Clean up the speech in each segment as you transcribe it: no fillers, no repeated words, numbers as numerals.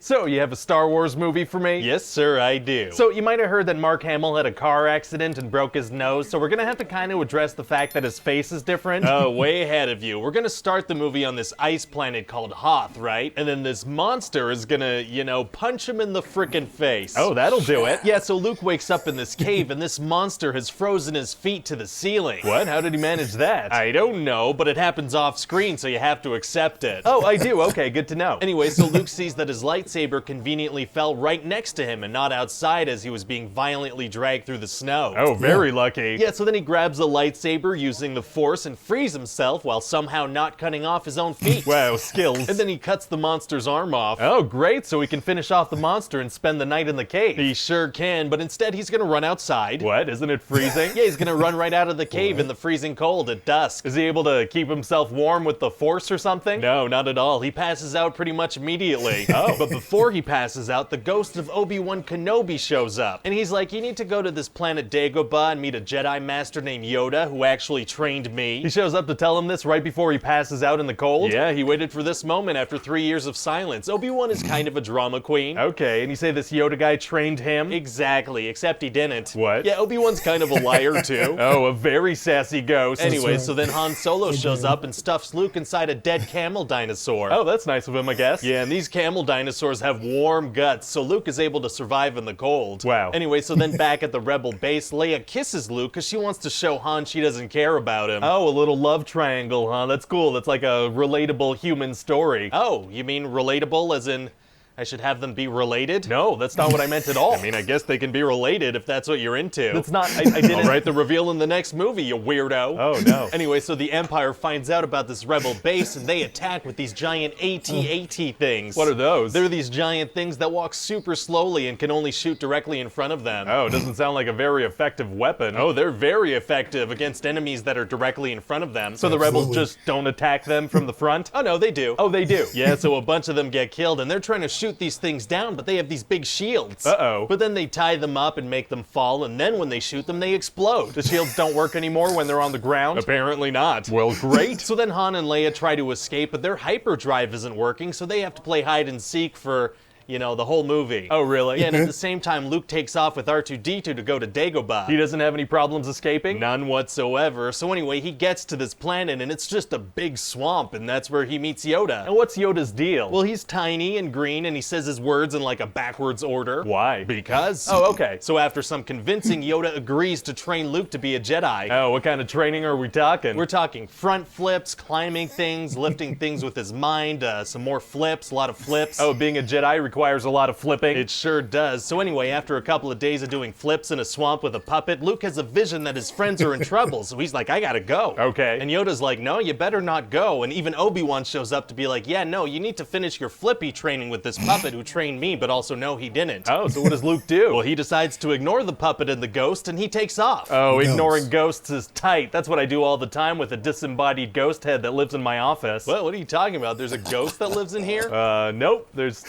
So, you have a Star Wars movie for me? Yes, sir, I do. So, you might have heard that Mark Hamill had a car accident and broke his nose, so we're gonna have to kind of address the fact that his face is different. Oh, way ahead of you. We're gonna start the movie on this ice planet called Hoth, right? And then this monster is gonna, punch him in the frickin' face. Oh, that'll do it. Yeah, so Luke wakes up in this cave and this monster has frozen his feet to the ceiling. What? How did he manage that? I don't know, but it happens off screen, so you have to accept it. Oh, I do. Okay, good to know. Anyway, so Luke sees that his lightsaber conveniently fell right next to him and not outside as he was being violently dragged through the snow. Oh, very lucky. Yeah, so then he grabs the lightsaber using the Force and frees himself while somehow not cutting off his own feet. Wow, skills. And then he cuts the monster's arm off. Oh, great, so he can finish off the monster and spend the night in the cave. He sure can, but instead he's gonna run outside. What? Isn't it freezing? Yeah, he's gonna run right out of the cave in the freezing cold at dusk. Is he able to keep himself warm with the Force or something? No, not at all. He passes out pretty much immediately. Oh. But before he passes out, the ghost of Obi-Wan Kenobi shows up. And he's like, you need to go to this planet Dagobah and meet a Jedi Master named Yoda who actually trained me. He shows up to tell him this right before he passes out in the cold? Yeah, he waited for this moment after 3 years of silence. Obi-Wan is kind of a drama queen. Okay, and you say this Yoda guy trained him? Exactly, except he didn't. What? Yeah, Obi-Wan's kind of a liar too. Oh, a very sassy ghost. Anyway, so then Han Solo shows up and stuffs Luke inside a dead camel dinosaur. Oh, that's nice of him, I guess. Yeah, and these camel dinosaurs have warm guts, so Luke is able to survive in the cold. Wow. Anyway, so then back at the Rebel base, Leia kisses Luke because she wants to show Han she doesn't care about him. Oh, a little love triangle, huh? That's cool. That's like a relatable human story. Oh, you mean relatable as in I should have them be related? No, that's not what I meant at all. I mean, I guess they can be related if that's what you're into. That's not, I didn't. All right, the reveal in the next movie, you weirdo. Oh, no. Anyway, so the Empire finds out about this rebel base and they attack with these giant AT-AT things. What are those? They're these giant things that walk super slowly and can only shoot directly in front of them. Oh, doesn't sound like a very effective weapon. Oh, they're very effective against enemies that are directly in front of them. So the rebels just don't attack them from the front? Oh, no, they do. Oh, they do? Yeah, so a bunch of them get killed and they're trying to shoot these things down, but they have these big shields. Uh-oh. But then they tie them up and make them fall, and then when they shoot them, they explode. The shields don't work anymore when they're on the ground? Apparently not. Well, great. So then Han and Leia try to escape, but their hyperdrive isn't working, so they have to play hide and seek for, the whole movie. Oh, really? Yeah, and at the same time, Luke takes off with R2-D2 to go to Dagobah. He doesn't have any problems escaping? None whatsoever. So anyway, he gets to this planet, and it's just a big swamp, and that's where he meets Yoda. And what's Yoda's deal? Well, he's tiny and green, and he says his words in like a backwards order. Why? Because. Oh, okay. So after some convincing, Yoda agrees to train Luke to be a Jedi. Oh, what kind of training are we talking? We're talking front flips, climbing things, lifting things with his mind, some more flips, a lot of flips. Oh, being a Jedi requires a lot of flipping? It sure does. So anyway, after a couple of days of doing flips in a swamp with a puppet, Luke has a vision that his friends are in trouble, so he's like, I gotta go. Okay. And Yoda's like, no, you better not go. And even Obi-Wan shows up to be like, yeah, no, you need to finish your flippy training with this puppet who trained me, but also no, he didn't. Oh, so what does Luke do? Well, he decides to ignore the puppet and the ghost, and he takes off. Oh, ignoring ghosts is tight. That's what I do all the time with a disembodied ghost head that lives in my office. Well, what are you talking about? There's a ghost that lives in here? Nope, there's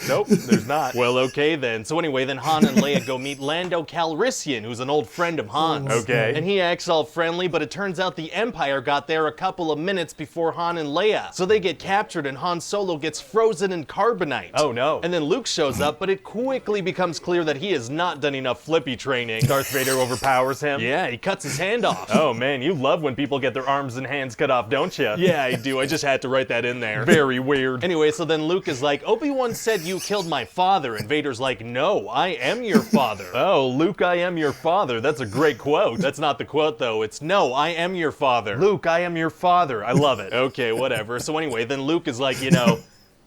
not. Well, okay then. So anyway, then Han and Leia go meet Lando Calrissian, who's an old friend of Han's. Okay. And he acts all friendly, but it turns out the Empire got there a couple of minutes before Han and Leia. So they get captured and Han Solo gets frozen in carbonite. Oh no. And then Luke shows up, but it quickly becomes clear that he has not done enough flippy training. Darth Vader overpowers him? Yeah, he cuts his hand off. Oh man, you love when people get their arms and hands cut off, don't you? Yeah, I do. I just had to write that in there. Very weird. Anyway, so then Luke is like, Obi-Wan said you killed my father, and Vader's like, no, I am your father. Oh, Luke, I am your father. That's a great quote. That's not the quote, though. It's, no, I am your father. Luke, I am your father. I love it. Okay, whatever. So anyway, then Luke is like,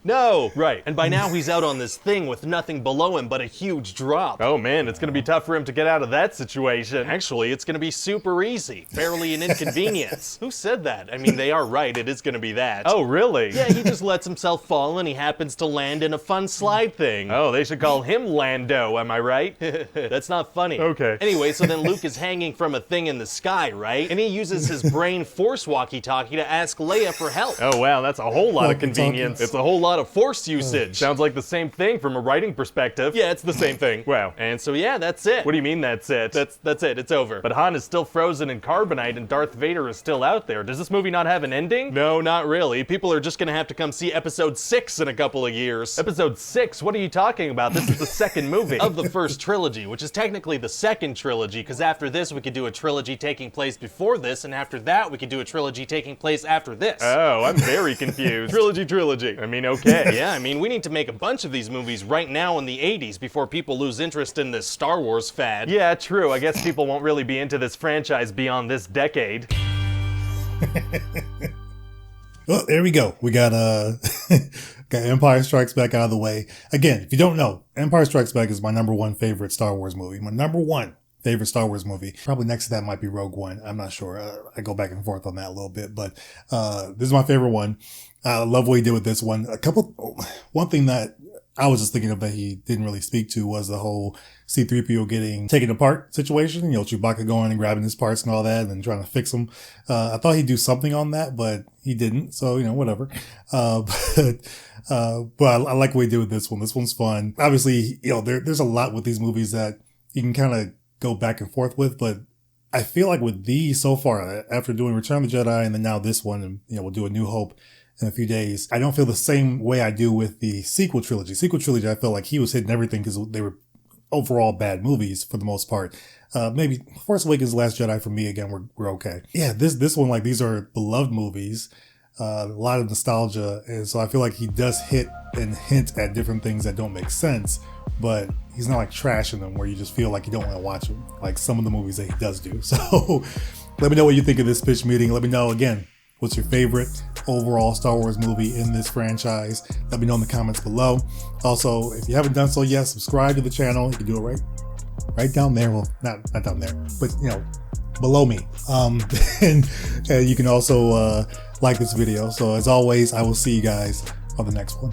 no. Right. And by now he's out on this thing with nothing below him but a huge drop. Oh man, it's gonna be tough for him to get out of that situation. Actually, it's gonna be super easy. Barely an inconvenience. Who said that? I mean, they are right. It is gonna be that. Oh, really? Yeah, he just lets himself fall and he happens to land in a fun slide thing. Oh, they should call him Lando, am I right? That's not funny. Okay. Anyway, so then Luke is hanging from a thing in the sky, right? And he uses his brain force walkie-talkie to ask Leia for help. Oh wow, that's a whole lot of convenience. It's a whole lot lot of force usage. Sounds like the same thing from a writing perspective. Yeah, it's the same thing. Wow. And so yeah, that's it. What do you mean that's it? That's it. It's over. But Han is still frozen in carbonite and Darth Vader is still out there. Does this movie not have an ending? No, not really. People are just gonna have to come see episode 6 in a couple of years. Episode 6? What are you talking about? This is the second movie. Of the first trilogy, which is technically the second trilogy, because after this we could do a trilogy taking place before this, and after that we could do a trilogy taking place after this. Oh, I'm very confused. Trilogy. I mean, okay. Yeah, I mean, we need to make a bunch of these movies right now in the 80s before people lose interest in this Star Wars fad. Yeah, true. I guess people won't really be into this franchise beyond this decade. Well, there we go. We got got Empire Strikes Back out of the way. Again, if you don't know, Empire Strikes Back is my #1 favorite Star Wars movie. My #1 favorite Star Wars movie. Probably next to that might be Rogue One. I'm not sure. I go back and forth on that a little bit, but this is my favorite one. I love what he did with this one. One thing that I was just thinking of that he didn't really speak to was the whole C-3PO getting taken apart situation. You know, Chewbacca going and grabbing his parts and all that and trying to fix them. I thought he'd do something on that, but he didn't. So, you know, whatever. But I like what he did with this one. This one's fun. Obviously, you know, there's a lot with these movies that you can kind of go back and forth with, but I feel like with these so far, after doing Return of the Jedi and then now this one, and, you know, we'll do A New Hope in a few days, I don't feel the same way I do with the sequel trilogy. I felt like he was hitting everything because they were overall bad movies for the most part. Maybe Force Awakens, Last Jedi for me, again, we're okay. Yeah, this one, like, these are beloved movies, a lot of nostalgia. And so I feel like he does hit and hint at different things that don't make sense, but he's not like trashing them where you just feel like you don't want to watch them, like some of the movies that he does do. So let me know what you think of this pitch meeting. Let me know, again, what's your favorite overall Star Wars movie in this franchise? Let me know in the comments below. Also, if you haven't done so yet, subscribe to the channel. You can do it right down there. Well, not down there, but, you know, below me. And you can also like this video. So as always, I will see you guys on the next one.